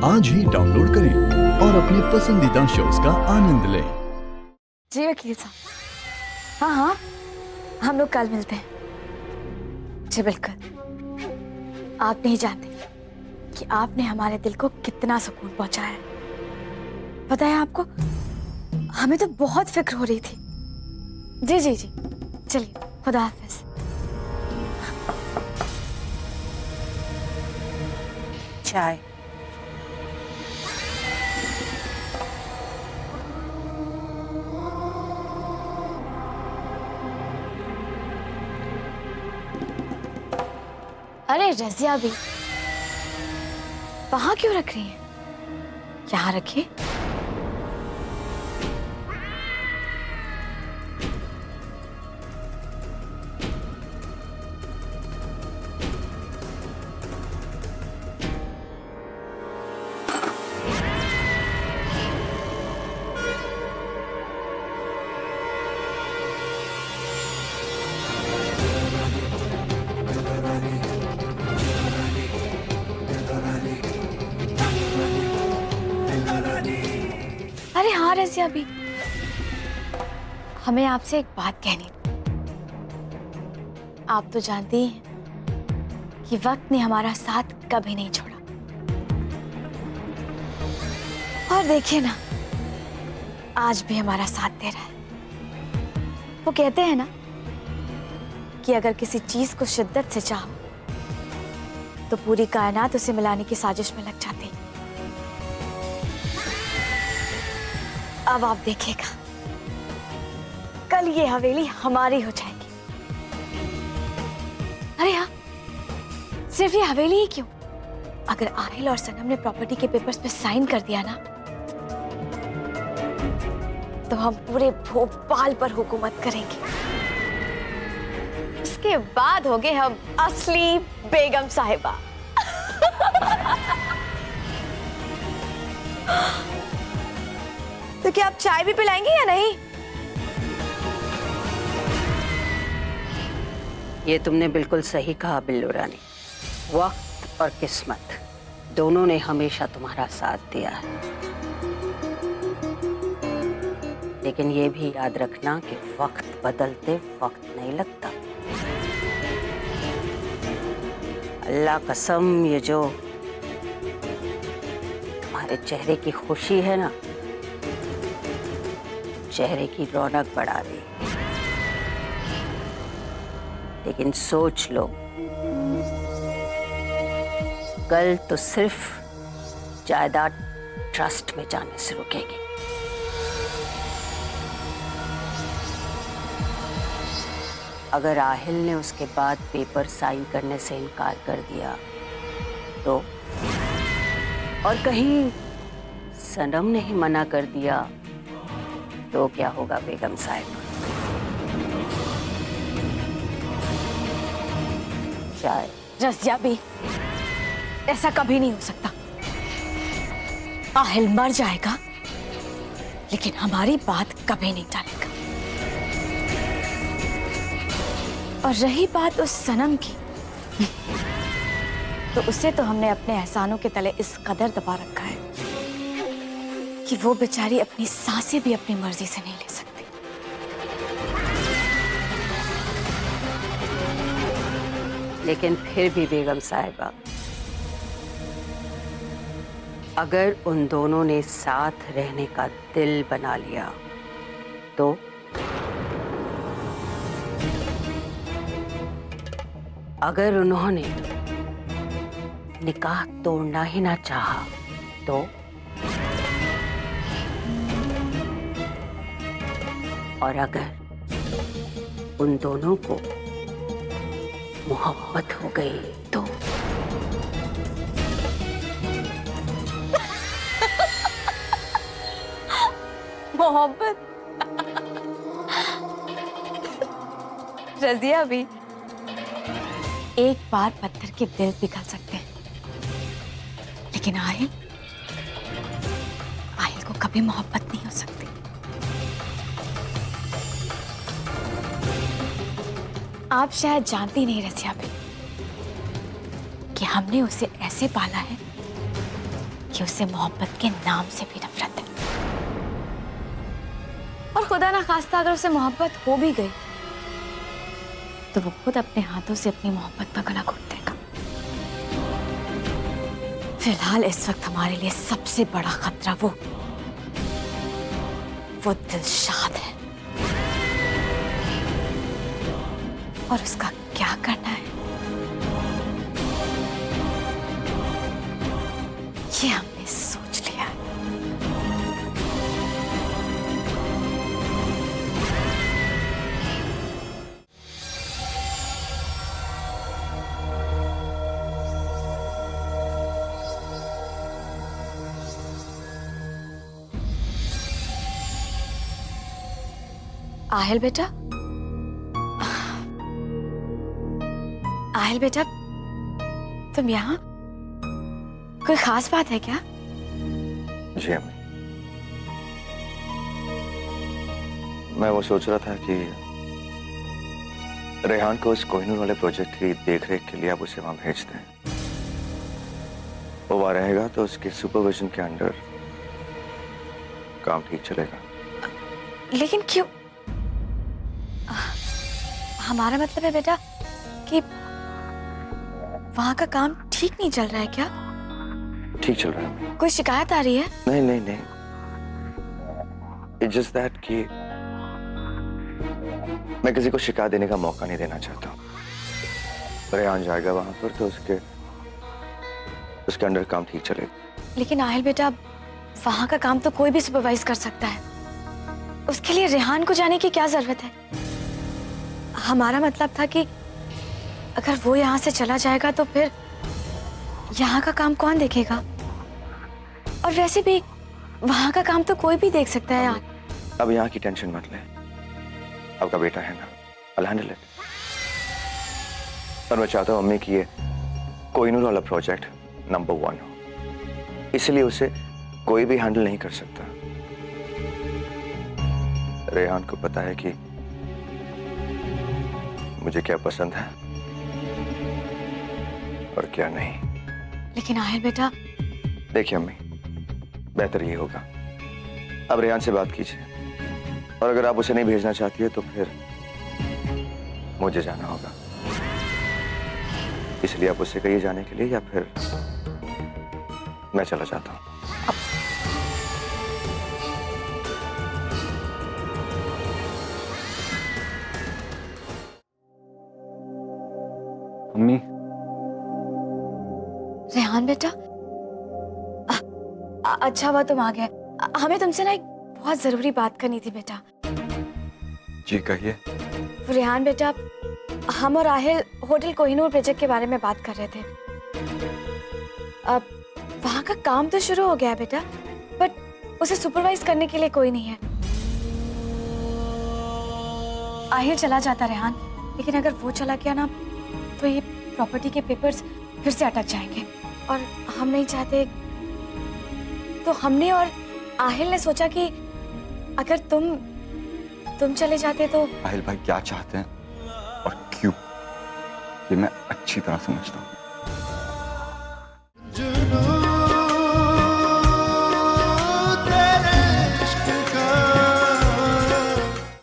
आज ही डाउनलोड करें और अपने पसंदीदा शोज का आनंद लें। जी वकील साहब, हाँ हाँ, हम लोग कल मिलते हैं। जी बिल्कुल। आप नहीं जानते कि आपने हमारे दिल को कितना सुकून पहुंचाया है। पता है आपको, हमें तो बहुत फिक्र हो रही थी। जी जी जी, चलिए, खुदा हाफिज। चाय। अरे रजिया भी, वहां क्यों रख रही हैं? यहाँ रखिए। अरे हाँ रजिया भी, हमें आपसे एक बात कहनी थी। आप तो जानते ही हैं कि वक्त ने हमारा साथ कभी नहीं छोड़ा। और देखिए ना, आज भी हमारा साथ दे रहा है। वो कहते हैं ना कि अगर किसी चीज को शिद्दत से चाहो तो पूरी कायनात उसे मिलाने की साजिश में लग जाती है। अब आप देखिएगा, कल ये हवेली हमारी हो जाएगी। अरे हाँ, सिर्फ ये हवेली ही क्यों, अगर आहिल और सनम ने प्रॉपर्टी के पेपर्स पे साइन कर दिया ना, तो हम पूरे भोपाल पर हुकूमत करेंगे। उसके बाद होंगे हम असली बेगम साहिबा। तो क्या आप चाय भी पिलाएंगे या नहीं? ये तुमने बिल्कुल सही कहा बिल्लू रानी। वक्त और किस्मत दोनों ने हमेशा तुम्हारा साथ दिया है, लेकिन ये भी याद रखना कि वक्त बदलते वक्त नहीं लगता। अल्लाह कसम, ये जो तुम्हारे चेहरे की खुशी है ना, चेहरे की रौनक बढ़ा दी। लेकिन सोच लो, कल तो सिर्फ जायदाद ट्रस्ट में जाने से रुकेगी। अगर आहिल ने उसके बाद पेपर साइन करने से इनकार कर दिया तो, और कहीं सनम ने ही मना कर दिया तो क्या होगा बेगम साहिब? चाय। रजिया भी, ऐसा कभी नहीं हो सकता। आहिल मर जाएगा, लेकिन हमारी बात कभी नहीं टालेगा। और रही बात उस सनम की, तो उसे तो हमने अपने एहसानों के तले इस कदर दबा रखा है कि वो बेचारी अपनी सांसें भी अपनी मर्जी से नहीं ले सकती। लेकिन फिर भी बेगम साहिबा, अगर उन दोनों ने साथ रहने का दिल बना लिया तो अगर उन्होंने निकाह तोड़ना ही ना चाहा तो, और अगर उन दोनों को मोहब्बत हो गई तो? मोहब्बत? रजिया भी, एक बार पत्थर के दिल पिघल सकते हैं, लेकिन आहिल को कभी मोहब्बत नहीं हो सकती। आप शायद जानती नहीं रजिया भी कि हमने उसे ऐसे पाला है कि उसे मोहब्बत के नाम से भी नफरत है। और खुदा ना खास्ता अगर उसे मोहब्बत हो भी गई तो वो खुद अपने हाथों से अपनी मोहब्बत का गला घोट देगा। फिलहाल इस वक्त हमारे लिए सबसे बड़ा खतरा वो दिलशाद है, और उसका क्या करना है ये हमने सोच लिया है। आहिल बेटा, आहिल बेटा, तुम यहाँ? कोई खास बात है क्या? जी अम्मी, मैं वो सोच रहा था कि रेहान को इस कोहिनूर वाले प्रोजेक्ट की देखरेख के लिए आप उसे वहां भेज दें। वो वहां रहेगा तो उसके सुपरविजन के अंडर काम ठीक चलेगा। लेकिन क्यों? हमारा मतलब है बेटा कि वहां का काम ठीक नहीं चल रहा है क्या? ठीक चल रहा है। कोई शिकायत आ रही है? नहीं नहीं नहीं, इट्स जस्ट दैट कि मैं किसी को शिकायत देने का मौका नहीं देना चाहता। रेहान जाएगा वहां पर तो उसके अंडर काम ठीक चलेगा। लेकिन आहिल बेटा, वहां का काम तो कोई भी सुपरवाइज कर सकता है, उसके लिए रेहान को जाने की क्या जरूरत है? हमारा मतलब था कि अगर वो यहाँ से चला जाएगा तो फिर यहाँ का काम कौन देखेगा? और वैसे भी वहां का काम तो कोई भी देख सकता है यार। अब यहाँ की टेंशन मत ले, आपका बेटा है ना, I'll handle it। और मैं चाहता हूँ अम्मी कि ये कोहिनूर वाला प्रोजेक्ट नंबर 1 हो, इसलिए उसे कोई भी हैंडल नहीं कर सकता। रेहान को पता है कि मुझे क्या पसंद है और क्या नहीं। लेकिन आहिल बेटा, देखिए अम्मी, बेहतर ये होगा अब रेहान से बात कीजिए, और अगर आप उसे नहीं भेजना चाहती है तो फिर मुझे जाना होगा। इसलिए आप उससे कहिए जाने के लिए, या फिर मैं चला जाता हूँ। अम्मी, रेहान बेटा, अच्छा हुआ तुम आ गए। हमें तुमसे ना एक बहुत जरूरी बात करनी थी बेटा। जी कहिए। रेहान बेटा, हम और आहिल होटल कोहिनूर प्रोजेक्ट के बारे में बात कर रहे थे। अब वहां का काम तो शुरू हो गया है बेटा, बट उसे सुपरवाइज करने के लिए कोई नहीं है। आहिल चला जाता रेहान, लेकिन अगर वो चला गया ना तो ये प्रॉपर्टी के पेपर्स फिर से अटक जाएंगे, और हम नहीं चाहते। तो हमने और आहिल ने सोचा कि अगर तुम चले जाते तो। आहिल भाई क्या चाहते हैं और क्यों, ये मैं अच्छी तरह समझता हूँ।